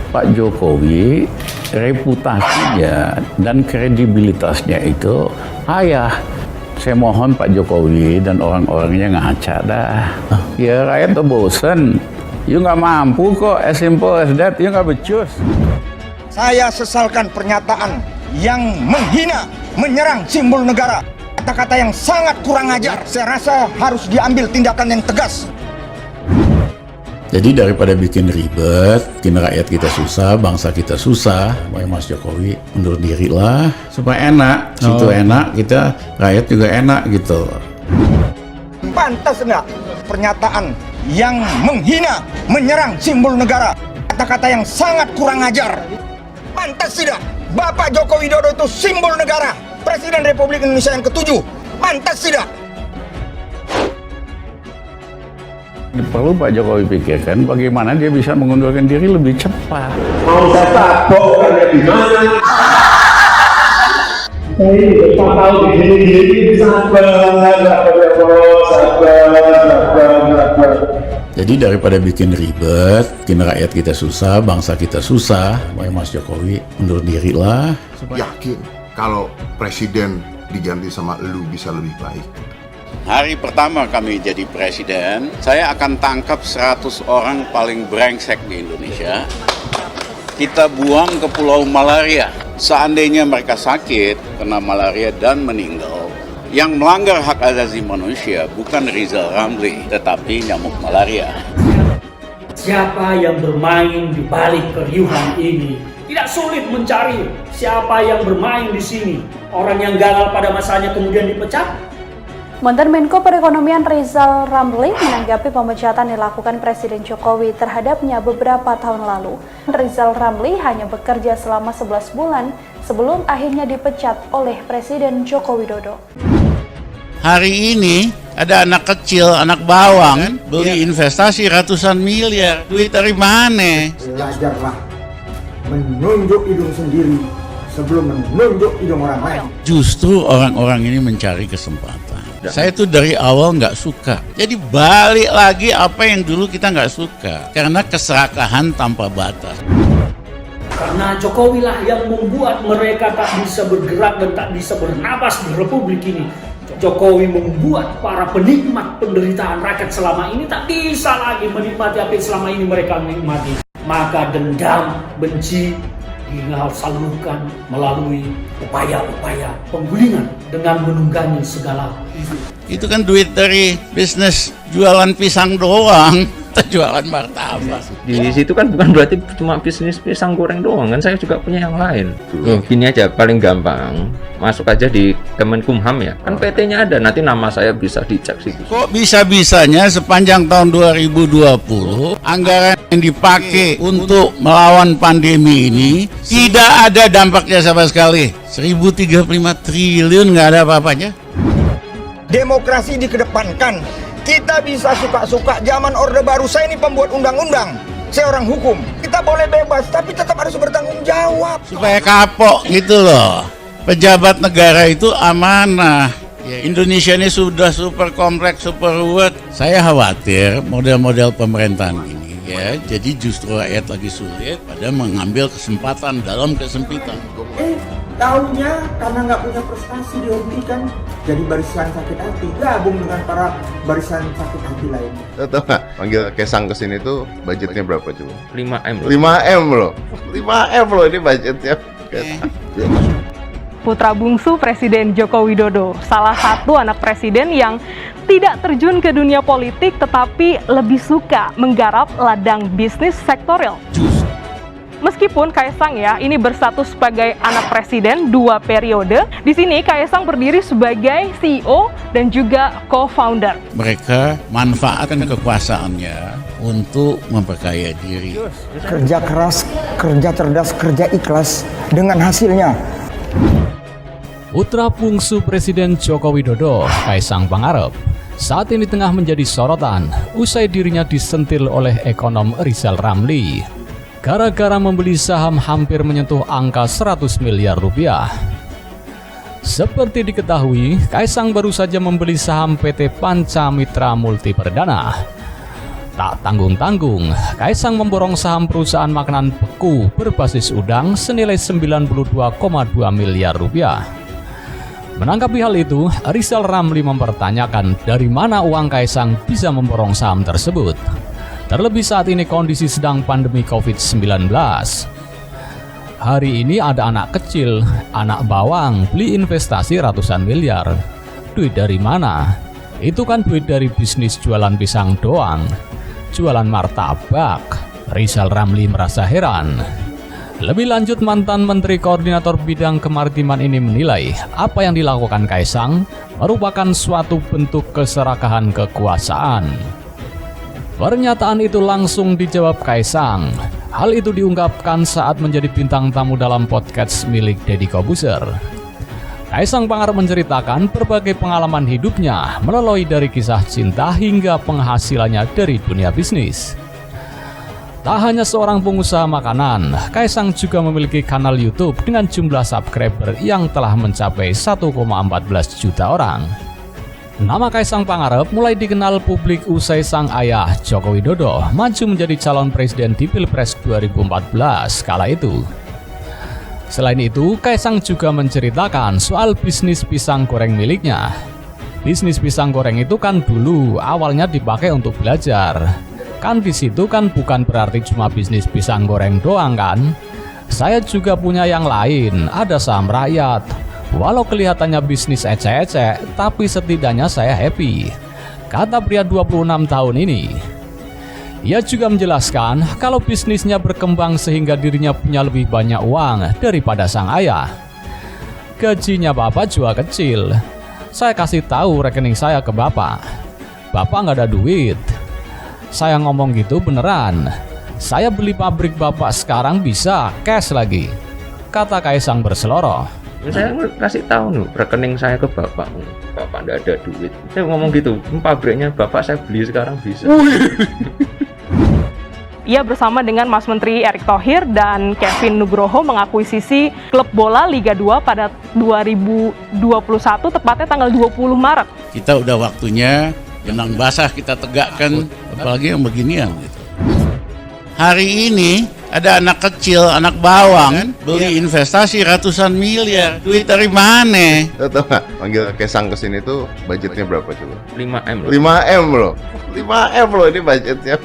Pak Jokowi reputasinya dan kredibilitasnya itu payah. Saya mohon Pak Jokowi dan orang-orangnya ngaca dah. Ya rakyat tuh bosen. You nggak mampu kok, as simple as that. You nggak becus. Saya sesalkan pernyataan yang menghina, menyerang simbol negara. Kata-kata yang sangat kurang ajar. Saya rasa harus diambil tindakan yang tegas. Jadi daripada bikin ribet, bikin rakyat kita susah, bangsa kita susah, Mas Jokowi mundur diri lah supaya enak. Situ enak, kita rakyat juga enak gitu. Pantas enggak pernyataan yang menghina, menyerang simbol negara. Kata-kata yang sangat kurang ajar. Pantas tidak? Bapak Joko Widodo itu simbol negara, Presiden Republik Indonesia yang ke-7. Pantas tidak? Perlu Pak Jokowi pikirkan bagaimana dia bisa mengundurkan diri lebih cepat. Mau saya tabok karena di mana? Saya ini 4 tahun di sini sabar. Jadi daripada bikin ribet, bikin rakyat kita susah, bangsa kita susah, Mas Jokowi mundur diri lah. Yakin kalau presiden diganti sama elu bisa lebih baik. Hari pertama kami jadi presiden, saya akan tangkap 100 orang paling brengsek di Indonesia. Kita buang ke Pulau Malaria. Seandainya mereka sakit, kena malaria dan meninggal, yang melanggar hak asasi manusia bukan Rizal Ramli, tetapi nyamuk malaria. Siapa yang bermain di balik keriuhan ini? Tidak sulit mencari siapa yang bermain di sini. Orang yang gagal pada masanya kemudian dipecat. Mantan Menko Perekonomian Rizal Ramli menanggapi pemecatan dilakukan Presiden Jokowi terhadapnya beberapa tahun lalu. Rizal Ramli hanya bekerja selama 11 bulan sebelum akhirnya dipecat oleh Presiden Joko Widodo. Hari ini ada anak kecil, anak bawang, beli investasi ratusan miliar. Duit dari mana? Belajarlah menunjuk hidung sendiri sebelum menunjuk hidung orang lain. Justru orang-orang ini mencari kesempatan. Saya tuh dari awal nggak suka. Jadi balik lagi apa yang dulu kita nggak suka. Karena keserakahan tanpa batas. Karena Jokowi lah yang membuat mereka tak bisa bergerak dan tak bisa bernapas di Republik ini. Jokowi membuat para penikmat penderitaan rakyat selama ini tak bisa lagi menikmati apa yang selama ini mereka nikmati. Maka dendam, benci, hingga salurkan melalui upaya-upaya penggulingan dengan menunggangi segala itu kan duit dari bisnis jualan pisang doang, jualan martabak. Di situ kan bukan berarti cuma bisnis pisang goreng doang kan, saya juga punya yang lain. Gini aja paling gampang, masuk aja di Kemenkumham ya, kan PT-nya ada, nanti nama saya bisa dicek situ. Kok bisa-bisanya sepanjang tahun 2020 anggaran yang dipakai untuk melawan pandemi ini tidak ada dampaknya sama sekali. 1035 triliun nggak ada apa-apanya. Demokrasi dikedepankan. Kita bisa suka-suka. Zaman Orde Baru, saya ini pembuat undang-undang. Saya orang hukum. Kita boleh bebas, tapi tetap harus bertanggung jawab. Supaya kapok gitu loh. Pejabat negara itu amanah. Ya, Indonesia ini sudah super kompleks, super ruwet. Saya khawatir model-model pemerintahan ini ya, jadi justru rakyat lagi sulit pada mengambil kesempatan dalam kesempitan. Taunya karena nggak punya prestasi dihentikan jadi barisan sakit hati, gabung dengan para barisan sakit hati lain. Tahu nggak? Panggil Kaisang ke sini tuh budgetnya berapa coba? 5M. 5M loh. 5M loh ini budgetnya. Putra bungsu Presiden Joko Widodo, salah satu anak presiden yang tidak terjun ke dunia politik tetapi lebih suka menggarap ladang bisnis sektorial. Meskipun Kaisang ya ini berstatus sebagai anak presiden 2 periode, di sini Kaisang berdiri sebagai CEO dan juga co-founder. Mereka manfaatkan kekuasaannya untuk memperkaya diri. Kerja keras, kerja cerdas, kerja ikhlas dengan hasilnya. Putra bungsu Presiden Joko Widodo, Kaisang Pangarep, saat ini tengah menjadi sorotan usai dirinya disentil oleh ekonom Rizal Ramli gara-gara membeli saham hampir menyentuh angka 100 miliar rupiah. Seperti diketahui, Kaisang baru saja membeli saham PT Panca Mitra Multi Perdana. Tak tanggung-tanggung, Kaisang memborong saham perusahaan makanan beku berbasis udang senilai 92,2 miliar rupiah. Menanggapi hal itu, Rizal Ramli mempertanyakan dari mana uang Kaisang bisa memborong saham tersebut. Terlebih saat ini kondisi sedang pandemi COVID-19. Hari ini ada anak kecil, anak bawang, beli investasi ratusan miliar. Duit dari mana? Itu kan duit dari bisnis jualan pisang doang. Jualan martabak. Rizal Ramli merasa heran. Lebih lanjut, mantan Menteri Koordinator Bidang Kemaritiman ini menilai apa yang dilakukan Kaisang merupakan suatu bentuk keserakahan kekuasaan. Pernyataan itu langsung dijawab Kaisang. Hal itu diungkapkan saat menjadi bintang tamu dalam podcast milik Deddy Kobuser. Kaisang Pangarep menceritakan berbagai pengalaman hidupnya melalui dari kisah cinta hingga penghasilannya dari dunia bisnis. Tak hanya seorang pengusaha makanan, Kaisang juga memiliki kanal YouTube dengan jumlah subscriber yang telah mencapai 1,14 juta orang. Nama Kaisang Pangarep mulai dikenal publik usai sang ayah Joko Widodo maju menjadi calon presiden di Pilpres 2014 kala itu. Selain itu, Kaisang juga menceritakan soal bisnis pisang goreng miliknya. Bisnis pisang goreng itu kan dulu awalnya dipakai untuk belajar. Kan di situ kan bukan berarti cuma bisnis pisang goreng doang kan. Saya juga punya yang lain, ada saham rakyat. Walau kelihatannya bisnis ecek-ecek, tapi setidaknya saya happy, kata pria 26 tahun ini. Ia juga menjelaskan kalau bisnisnya berkembang sehingga dirinya punya lebih banyak uang daripada sang ayah. Gajinya bapak juga kecil. Saya kasih tahu rekening saya ke bapak. Bapak nggak ada duit. Saya ngomong gitu beneran. Saya beli pabrik bapak sekarang bisa cash lagi, kata Kaisang berseloroh. Saya kasih tahu nih rekening saya ke bapak. Bapak nggak ada duit. Saya ngomong gitu, pabriknya bapak saya beli sekarang bisa. Ia bersama dengan Mas Menteri Erick Thohir dan Kevin Nugroho mengakuisisi klub bola Liga 2 pada 2021, tepatnya tanggal 20 Maret. Kita udah waktunya benang basah kita tegakkan, apalagi yang beginian gitu. Hari ini ada anak kecil, anak bawang, beli investasi ratusan miliar. Duit dari mana? Tahu nggak? Panggil Kaisang kesini tuh budgetnya berapa coba? 5M loh. 5M loh. 5M loh ini budgetnya.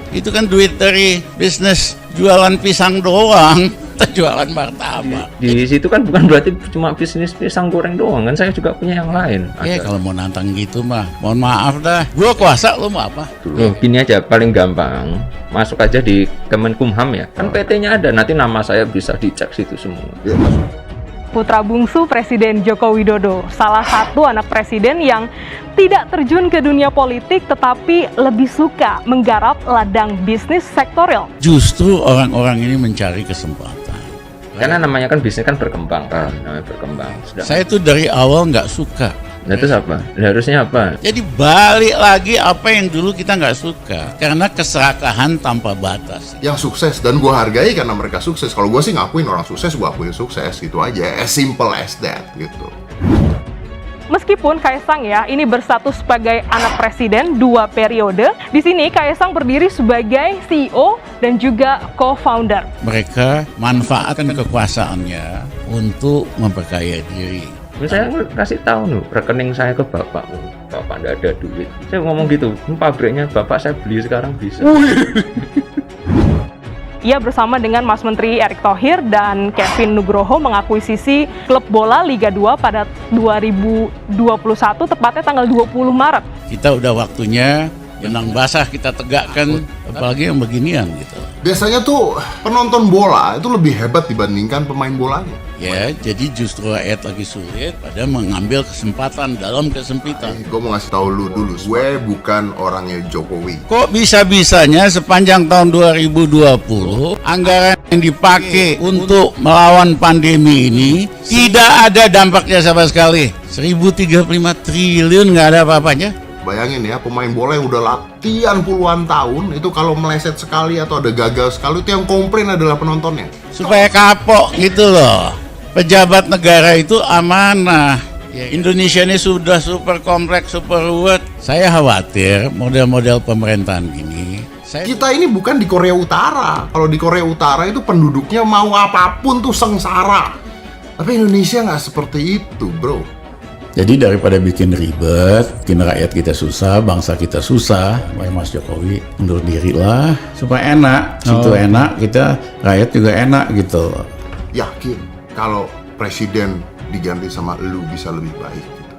Itu kan duit dari bisnis jualan pisang doang, jualan martabak. Di situ kan bukan berarti cuma bisnis pisang goreng doang kan, saya juga punya yang lain. Kalau mau nantang gitu mah, mohon maaf dah. Gua kuasa, lu mau apa? Loh, gini aja paling gampang, masuk aja di Kemenkumham ya. Kan PT-nya ada, nanti nama saya bisa dicek situ semua. Ya, masuk. Putra bungsu Presiden Joko Widodo, salah satu anak presiden yang tidak terjun ke dunia politik tetapi lebih suka menggarap ladang bisnis sektorial. Justru orang-orang ini mencari kesempatan. Karena namanya kan bisnis kan berkembang kan, namanya berkembang. Saya tuh dari awal nggak suka. Nah, terus apa? Harusnya apa? Jadi balik lagi apa yang dulu kita nggak suka. Karena keserakahan tanpa batas. Yang sukses dan gue hargai karena mereka sukses. Kalau gue sih ngakuin orang sukses, gue akuin sukses gitu aja. As simple as that gitu. Meskipun Kaisang ya ini berstatus sebagai anak presiden 2 periode, di sini Kaisang berdiri sebagai CEO dan juga co-founder. Mereka manfaatkan kekuasaannya untuk memperkaya diri. Saya kasih tahu nih rekening saya ke bapak. Bapak nggak ada duit. Saya ngomong gitu, pabriknya bapak saya beli sekarang bisa. Ia bersama dengan Mas Menteri Erick Thohir dan Kevin Nugroho mengakuisisi klub bola Liga 2 pada 2021, tepatnya tanggal 20 Maret. Kita udah waktunya benang basah kita tegakkan, apalagi yang beginian gitu. Biasanya tuh penonton bola itu lebih hebat dibandingkan pemain bolanya. Ya, jadi justru rakyat lagi sulit pada mengambil kesempatan dalam kesempitan. Gue mau ngasih tahu lu dulu, gue bukan orangnya Jokowi. Kok bisa-bisanya sepanjang tahun 2020 anggaran yang dipakai untuk melawan pandemi ini tidak ada dampaknya sama sekali. 1035 triliun nggak ada apa-apanya. Bayangin ya, pemain bola yang udah latihan puluhan tahun itu kalau meleset sekali atau ada gagal sekali itu yang komplain adalah penontonnya. Supaya kapok gitu loh. Pejabat negara itu amanah. Indonesia ini sudah super kompleks, super ruwet. Saya khawatir model-model pemerintahan gini. Kita ini bukan di Korea Utara. Kalau di Korea Utara itu penduduknya mau apapun tuh sengsara. Tapi Indonesia nggak seperti itu, bro. Jadi daripada bikin ribet, bikin rakyat kita susah, bangsa kita susah, Mas Jokowi undur diri lah supaya enak. Situ enak, kita rakyat juga enak gitu. Yakin kalau presiden diganti sama lu bisa lebih baik gitu.